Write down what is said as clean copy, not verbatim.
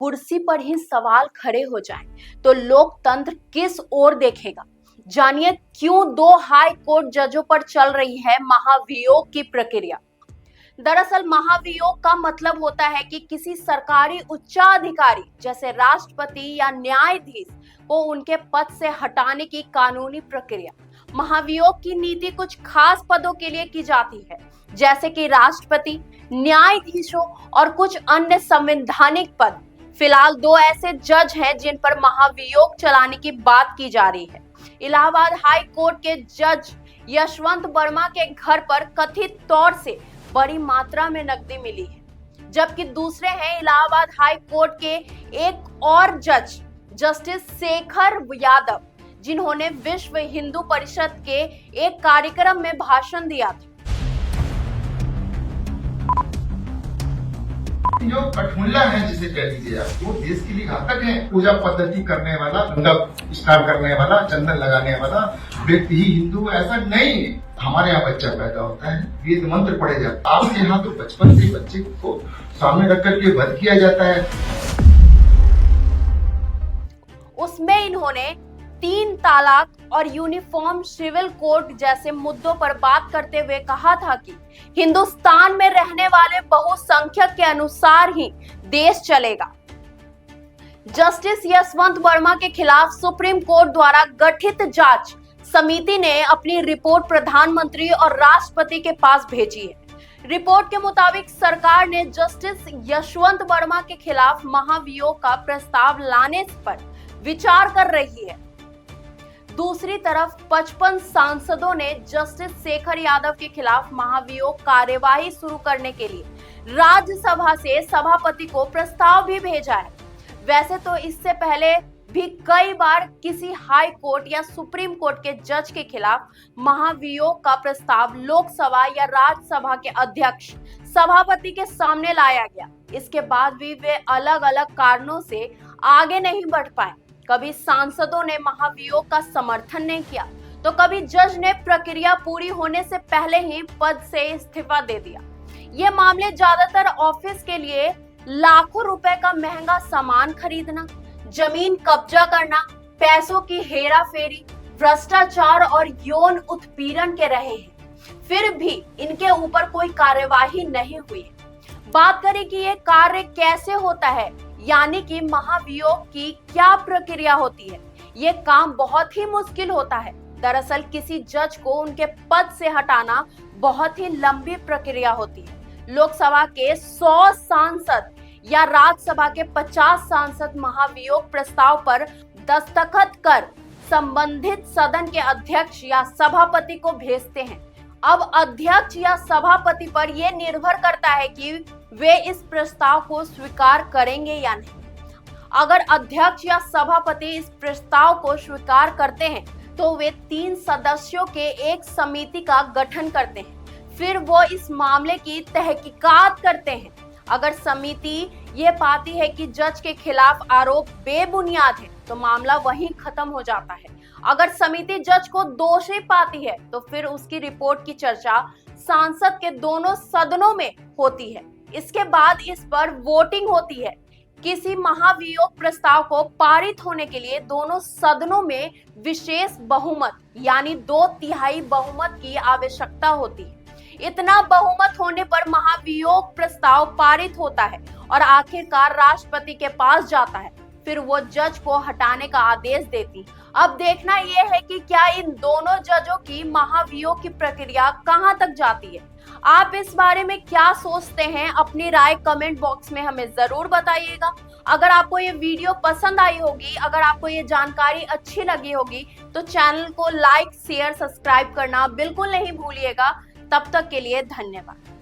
कुर्सी पर ही सवाल खड़े हो जाएं, तो लोकतंत्र किस ओर देखेगा। जानिए क्यों 2 हाई कोर्ट जजों पर चल रही है महाभियोग की प्रक्रिया। दरअसल महाभियोग का मतलब होता है कि किसी सरकारी उच्चाधिकारी जैसे राष्ट्रपति या न्यायाधीश को उनके पद से हटाने की कानूनी प्रक्रिया। महाभियोग की नीति कुछ खास पदों के लिए की जाती है, जैसे कि राष्ट्रपति, न्यायाधीशों और कुछ अन्य संवैधानिक पद। फिलहाल 2 ऐसे जज हैं जिन पर महाभियोग चलाने की बात की जा रही है। इलाहाबाद हाई कोर्ट के जज यशवंत वर्मा के घर पर कथित तौर से बड़ी मात्रा में नकदी मिली है, जबकि दूसरे हैं इलाहाबाद हाई कोर्ट के एक और जज जस्टिस शेखर यादव, जिन्होंने विश्व हिंदू परिषद के एक कार्यक्रम में भाषण दिया था। जो कठमुल्ला है जिसे कह लीजिए आप, वो देश के लिए घातक है। पूजा पद्धति करने वाला, मंडप स्नान करने वाला, चंदन लगाने वाला व्यक्ति ही हिंदू है, ऐसा नहीं है। हमारे यहाँ बच्चा पैदा होता है, वेद मंत्र पढ़े जाते हैं। आपके यहाँ तो बचपन से बच्चे को सामने रख करके वध किया जाता है। उसमें इन्होंने 3 तलाक और यूनिफॉर्म सिविल कोड जैसे मुद्दों पर बात करते हुए कहा था कि हिंदुस्तान में रहने वाले बहुसंख्यक के अनुसार ही देश चलेगा। जस्टिस यशवंत वर्मा के खिलाफ सुप्रीम कोर्ट द्वारा गठित जांच समिति ने अपनी रिपोर्ट प्रधानमंत्री और राष्ट्रपति के पास भेजी है। रिपोर्ट के मुताबिक सरकार ने जस्टिस यशवंत वर्मा के खिलाफ महाभियोग का प्रस्ताव लाने पर विचार कर रही है। दूसरी तरफ 55 सांसदों ने जस्टिस शेखर यादव के खिलाफ महाभियोग कार्यवाही शुरू करने के लिए राज्यसभा से सभापति को प्रस्ताव भी भेजा है। वैसे तो इससे पहले भी कई बार किसी हाई कोर्ट या सुप्रीम कोर्ट के जज के खिलाफ महाभियोग का प्रस्ताव लोकसभा या राज्यसभा के अध्यक्ष सभापति के सामने लाया गया। इसके बाद भी वे अलग अलग कारणों से आगे नहीं बढ़ पाए। कभी सांसदों ने महाभियोग का समर्थन नहीं किया, तो कभी जज ने प्रक्रिया पूरी होने से पहले ही पद से इस्तीफा दे दिया। ये मामले ज्यादातर ऑफिस के लिए लाखों रुपए का महंगा सामान खरीदना, जमीन कब्जा करना, पैसों की हेरा फेरी, भ्रष्टाचार और यौन उत्पीड़न के रहे हैं। फिर भी इनके ऊपर कोई कार्यवाही नहीं हुई है। बात करें कि ये कार्य कैसे होता है, यानी कि महाभियोग की क्या प्रक्रिया होती है। ये काम बहुत ही मुश्किल होता है। दरअसल किसी जज को उनके पद से हटाना बहुत ही लंबी प्रक्रिया होती है। लोकसभा के 100 सांसद या राज्यसभा के 50 सांसद महाभियोग प्रस्ताव पर दस्तखत कर संबंधित सदन के अध्यक्ष या सभापति को भेजते हैं। अब अध्यक्ष या सभापति पर यह निर्भर करता है कि वे इस प्रस्ताव को स्वीकार करेंगे या नहीं। अगर अध्यक्ष या सभापति इस प्रस्ताव को स्वीकार करते हैं तो वे 3 सदस्यों के एक समिति का गठन करते हैं। फिर वो इस मामले की तहकीकात करते हैं। अगर समिति ये पाती है कि जज के खिलाफ आरोप बेबुनियाद है तो मामला वहीं खत्म हो जाता है। अगर समिति जज को दोषी पाती है तो फिर उसकी रिपोर्ट की चर्चा सांसद के दोनों सदनों में होती है। इसके बाद इस पर वोटिंग होती है। किसी महाभियोग प्रस्ताव को पारित होने के लिए दोनों सदनों में विशेष बहुमत यानी 2/3 बहुमत की आवश्यकता होती है। इतना बहुमत होने पर महाभियोग प्रस्ताव पारित होता है और आखिरकार राष्ट्रपति के पास जाता है। फिर वो जज को हटाने का आदेश देती। अब देखना यह है कि क्या इन दोनों जजों की महाभियोग की प्रक्रिया कहां तक जाती है। आप इस बारे में क्या सोचते हैं, अपनी राय कमेंट बॉक्स में हमें जरूर बताइएगा। अगर आपको ये वीडियो पसंद आई होगी, अगर आपको ये जानकारी अच्छी लगी होगी तो चैनल को लाइक, शेयर, सब्सक्राइब करना बिल्कुल नहीं भूलिएगा। तब तक के लिए धन्यवाद।